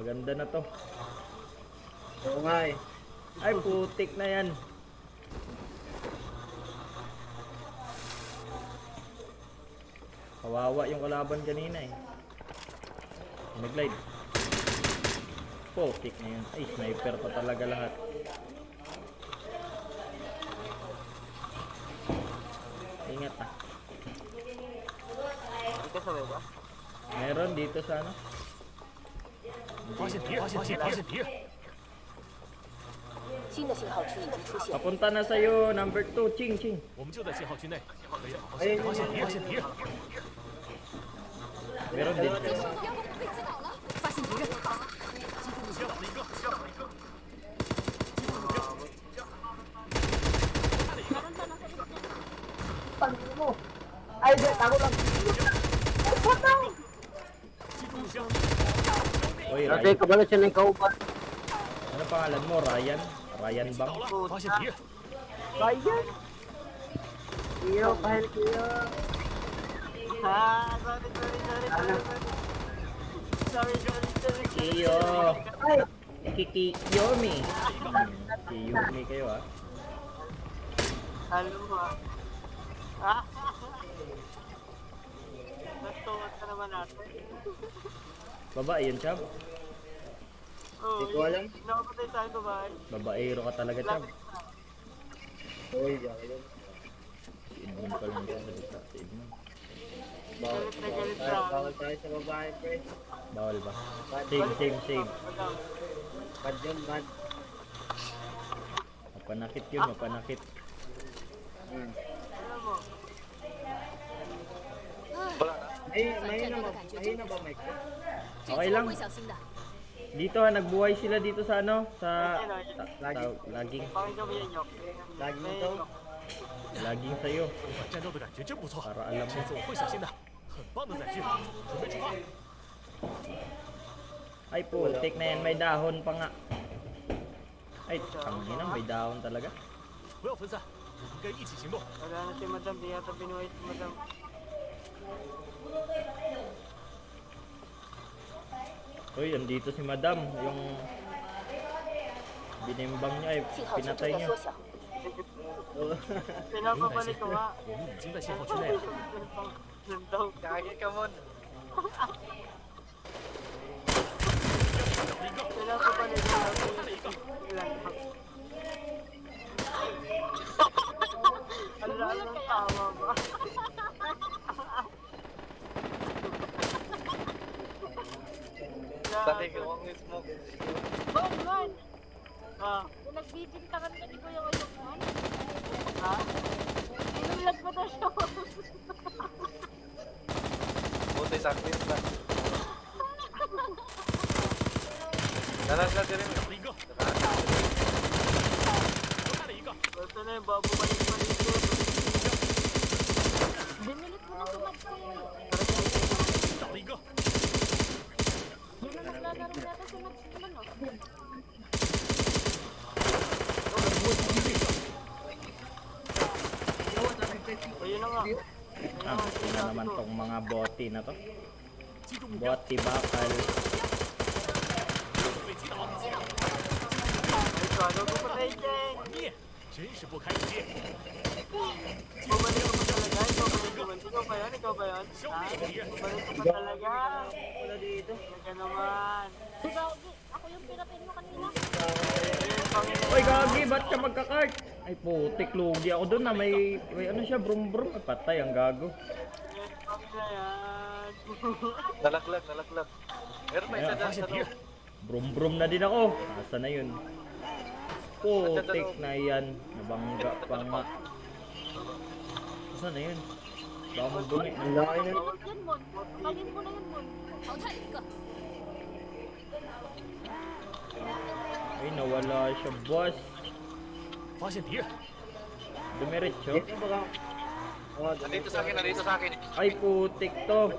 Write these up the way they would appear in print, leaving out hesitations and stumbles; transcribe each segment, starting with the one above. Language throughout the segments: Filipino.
Maganda na to. Oo nga eh. Ay, putik na yan. Kawawa yung kalaban kanina eh. Nag-glide. Putik na yan. Ay, sniper pa talaga lahat. Ingat ah. Dito sa baba. Meron dito sa ano? 发现敌人，发现敌人！ 新的信号区已经出现， Papunta na sa'yo, number 2, Ching, Ching. 我们就在信号区内，可以好好 Ayun, 发现敌人，发现敌人！ Meron din. 接收到遥控被击倒了，发现敌人，接倒了一个，接倒了一个。 Pangin mo. Ay, di, tago lang. 击中目标， Oy, Dati, Ryan. kabalo siya ng kauban. Ano pangalan mo? Ryan? Ryan 击 Bang? 倒了，发现敌人！ Ryan! Kiyo, pahil kiyo. Sorry. Kiyo. Ay, Kikiyomi. Kiyomi kayo ah. halo mo ah. Natuwa ka naman natin. Babae yun, Chab? Hindi ko alam. Nakapatay sa akin babae. Babaero ka talaga, Chab. Uy, gawin. Si Edmond pa lang dyan. Salita si Edmond. Bawal tayo sa babae, pre. Bawal ba? Save. Bad yun, bad. Mapanakit yun, mapanakit. Ay, mahina ba, Mike? 这 Okay 次 lang. 我会小心的。 Dito ha, nagbuhay sila dito sa ano? Sa laging. Lagi ito. Laging sa'yo. 这款战斗的感觉真不错， Para alam 这次 mo. 我会小心的。很棒的载具，准备出发。 Ay, putik na yan. May dahon pa nga. Ay, tangina, may dahon talaga. 不要分散，我们该一起行动。 Wala na si Madam, di yata binuhay si Madam. Uy, andito si Madam. Yung binimbang niya ay 信号区正 pinatay 在 niya. 缩小， Pinapabalik ko nga. 我们已经在信号区内了。 Sundaw, kagit ka mo. Pinapabalik ko nga. Ala, anong tama ba? Dati ko ang smoke. Man! Ah, Nagbibintangan ka ni Kuya Oyokman. ha? Inulat mo na siya. Buti sa akin na. Nalaglag ka rin. 了一个，我看了一个， Basta na yung babalik-balik ko. Dinilit mo na si Mads ko. 倒了一个， Yun na naglalaro natin si Mads naman, oh. Ayun na nga. Ah, ito na naman tong mga boti na to. 击中目标， Boti bakal. 被击倒。 Ay, swallow ko pa tayo, Cheng. 你真是不堪一击， Bumalik ka pa talaga. Ikaw ba yun? Ikaw ba yun? Ikaw ba yun? 消 Ha? 灭了敌人。 Bumalik ka pa talaga. Wala dito. Yan ka naman. Gagi, ako yung pinapin mo kanina. Ayun, Panginoon. Uy, gagi, ba't ka magkakart? Ay, putik, lugi ako doon na may ano siya, brum brum. Ay, patay, ang gago. Yan, Panginoon. Nalaglag. Meron pa isa dyan sa loob. Brum brum na din ako. Asa na yun? Putik na yan. Nabangga pa nga. Asa na yun? Baka magdumi. Ang laki na. Bawal yan, Mon. Palin mo na yan, Mon. 淘汰了一个， Ay, nawala siya, boss. 发现敌人， Dumiretso. Nandito sa akin. Ay, putik to.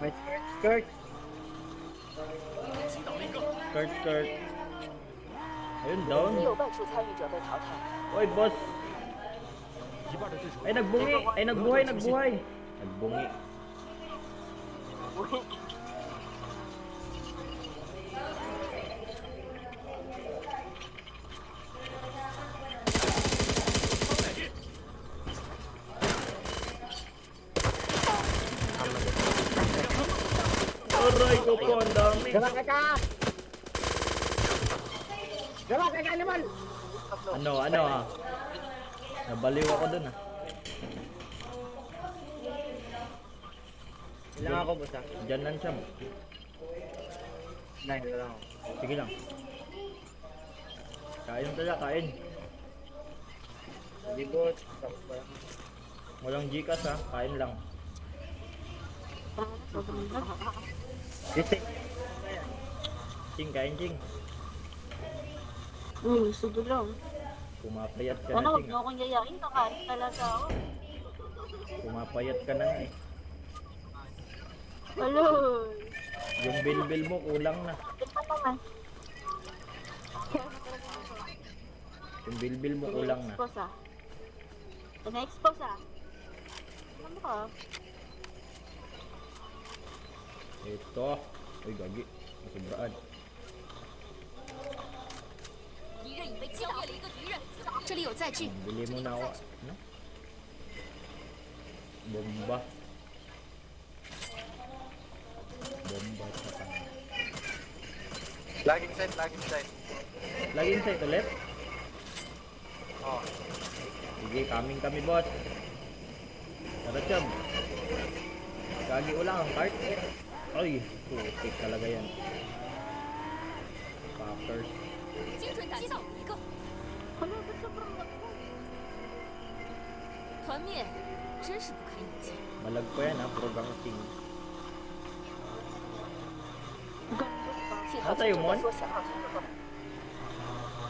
May skirt. 击倒了一个， Skirt. Ayun, down. 已有半数参与者被淘汰。 Oy, boss. 一半的对手 Ay, nagbungi. Ay, nagbuhay. Nagbungi. Uy. Aray ko po, ang dami. Ano ah. Nabaliw ako dun ah. Ilang ako, boss ah? Diyan lang siya. 9 na lang. Sige lang. Kain tayo, kain. Hindi, boss. Tapos ba? Walang Gcash ha, kain lang. Disik. Ching, kain ching. Sudo lang. Pumapayat ka Sana na huwag ching. mo akong yayain, kakain talaga ako. Pumapayat ka na nga eh. Aloy! Yung bill mo kulang na. Ito naman. Yung bill mo kulang na. Na-expose ah. Na-expose ah. Ano ka? Ito. Uy, gagi. Masubraan. 敌人已被击倒，了一个敌人，这里有载具。 Bili mo na ako. Ano? Bomba. Bomba sa tangan. Laging side, laging side. Laging sa ulit. Oh. Sige, coming kami boss. Tara chab. Gagi ulang ang cart. Ay, putik talaga yan. Packers. 精准打击到一个， Hala, ba't sobrang lakbo? 团灭，真是不堪一击。 Malag pa yan ha, progang king. 信号 Ah, tayo 正 mon? 在缩小。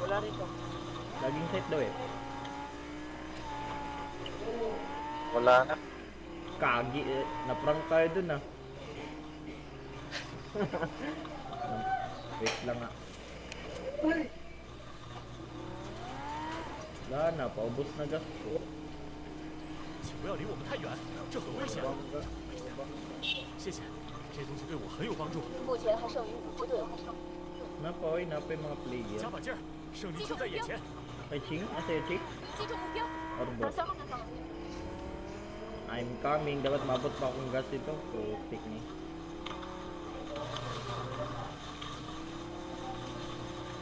Wala rito. Laging site daw eh. Wala na. Kagi eh. Naprank tayo dun ah. Wait lang ah. Wala na, paubos na gas ko. 请不要离我们太远，这很危险。谢谢，这东西对我很有帮助。目前还剩余5支队伍。 Napoy, napoy mga player. 加把劲儿，胜利就在眼前。 Kay Ching, asa yung Ching? 击中目标， Orbo. Nasa ako, nasa ako. I'm coming. Dapat mabot pa akong gas ito. Putik ni.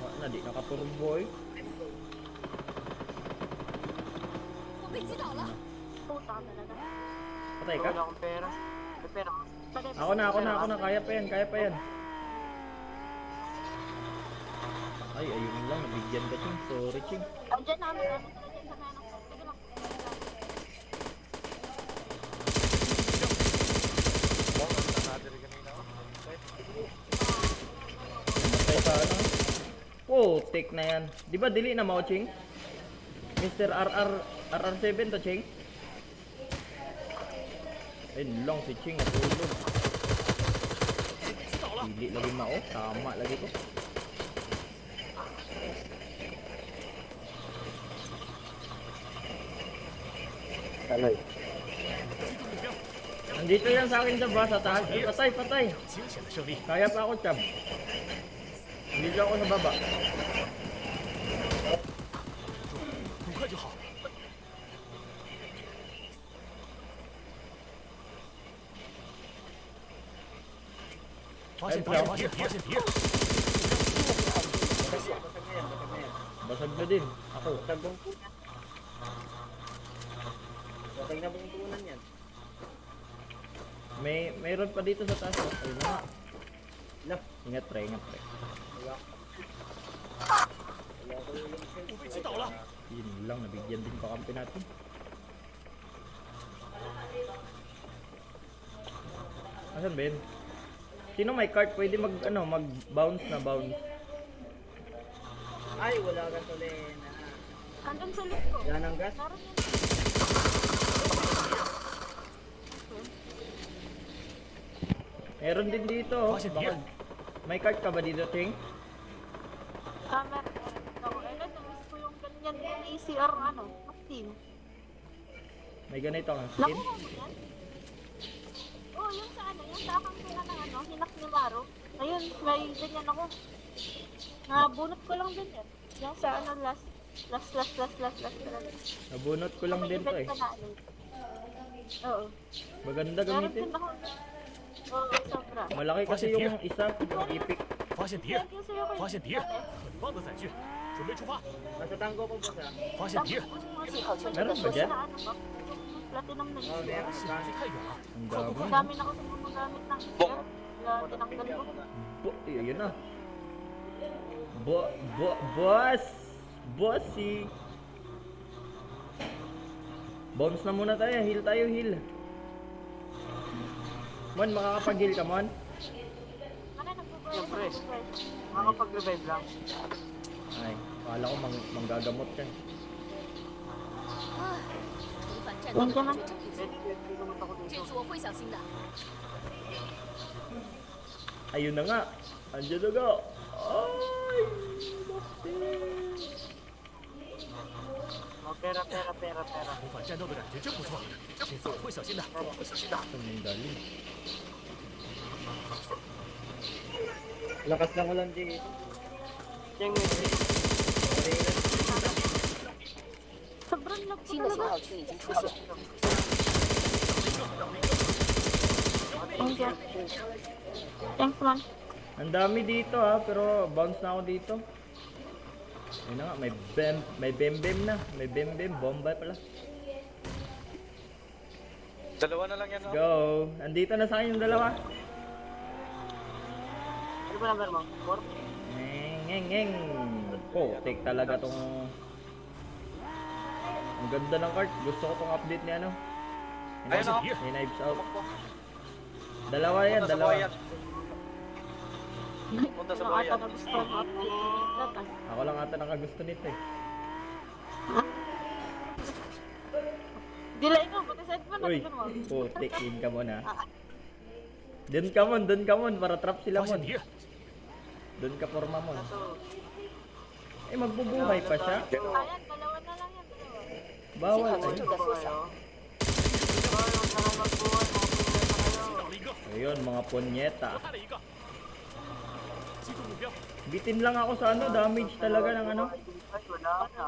Wala na, di nakaturbo eh. 我被击倒了。 Puta talaga. Patay ka? Wala akong pera. May pera ako. Tagay, Ako na. Kaya pa yan, kaya pa yan. Ay, ayun lang. Nabigyan ka, Ching. Sorry, Ching. Andyan namin, ano talaga dyan sa menos. Sige lang. Oh, nakadiri kanina ako. Matay sa ano? Putik na yan. Di ba dili na mo, Ching? Mr. RR7 to, Ching? Ayun lang si Ching. Natulog. Dili lagi mao. Tama lagi ko. Alay. Nandito yan sa akin sa bus. Sa taas. Ay, patay, patay. 惊险的胜利， Kaya pa ako, Chab. Nandito ako sa baba. 很快就好。发现敌人，发现敌人！ Basag na din. Ako. Tagong po. Okay na bang tuunan yan? Mayroon pa dito sa taas. Oh. Ayun na. Wala. Ingat, pre. Ingat, pre. Wala. Wala ko yung 我被击倒了， Yun lang. Nabigyan din kakampi natin. Asan, Ben? Sino may card? Pwede mag-bounce na bounce. Ay, wala gasolina. Andun sa loob ko. Wala nang gas. Naroon yun. Meron din dito. Oh. Bakit Baka, yan? may card ka ba dito, Ching? Camera. Ako, eh, namiss ko yung ganyan yung ACR, ano, Team. May ganito kang skin? Nakuha mo yan? Oo, yung sa ano, yung sa akang sila ng ano, hinak ni Maro. Ayun, may ganyan ako. Nabunot ko lang din yan. Yung sa ano, last. Nabunot ko lang din to eh. Oo. Maganda Meron gamitin. din ako. Oo, sobra. Malaki kasi yung isa, yung ipik. 发现敌人 Thank you sa'yo kayo. 发现敌人很棒的载具准备出发 Nasa tango po boss ha. 发现敌人 信号圈这 Meron 个 ba 说 dyan? Na ano ba? Yung platinum na Oh, isip. meron. 信号区太远了 Ang 靠不 dami. Ang dami na kasi gumagamit ng isip. Kaya tinanggal ko. Yun na. Boss! Bossy! Bombs na muna tayo. Heal tayo, heal. Mon, makakapag-heal ka, Mon? Ano, nagbubuhay Siyempre. na Makapag-revive lang. Ay, akala ko manggagamot ka. 啊，重返战斗的感觉真不错， Gamot ako 这 dito. 次我会小心的。 Ayun na nga. Andiyan na nga. Ay! Bakit? Oh, pera. 重返战斗的感觉真不错这次我会小心的 Saan yung galing? Lakas lang ulan di. Yung music. Sobrang lag ko 新的信 talaga. 号区已经出现， Thank you. Thanks, man. Ang dami dito ha, pero bounce na ako dito. Ayun na nga, may bem na. May bem, bomba pala. Dalawa na lang yan, no? Go! Andito na sa akin yung dalawa. Ano ba number mo? 4? Ngeng. Oh, take talaga tong... Ang ganda ng card. Gusto ko tong update ni ano. ayun, no? Ni Knives Out. Dalawa yan, Punta sa dalawa. buhayan. Punta sa Yung buhayan. ata na gusto ng update ni Nathan. Ako lang ata nakagusto nito eh. Dila ikaw, pati sa mo, Uy, natin mo. putik, in ka muna. Doon ka mon, para trap sila 发现 mon. 敌人 Doon ka forma mon. Ito. Eh, magbubuhay pa siya. Ayan, dalawa na lang yan, dalawa. 信 Bawal 号 eh. 区正在缩小。 Yung sarang magbuhay, makapulay na kayo. 到了一个 Ayun, mga punyeta. 我害了一个击中目标 Bitin lang ako sa ano, damage talaga ng ano. Ay, wala na.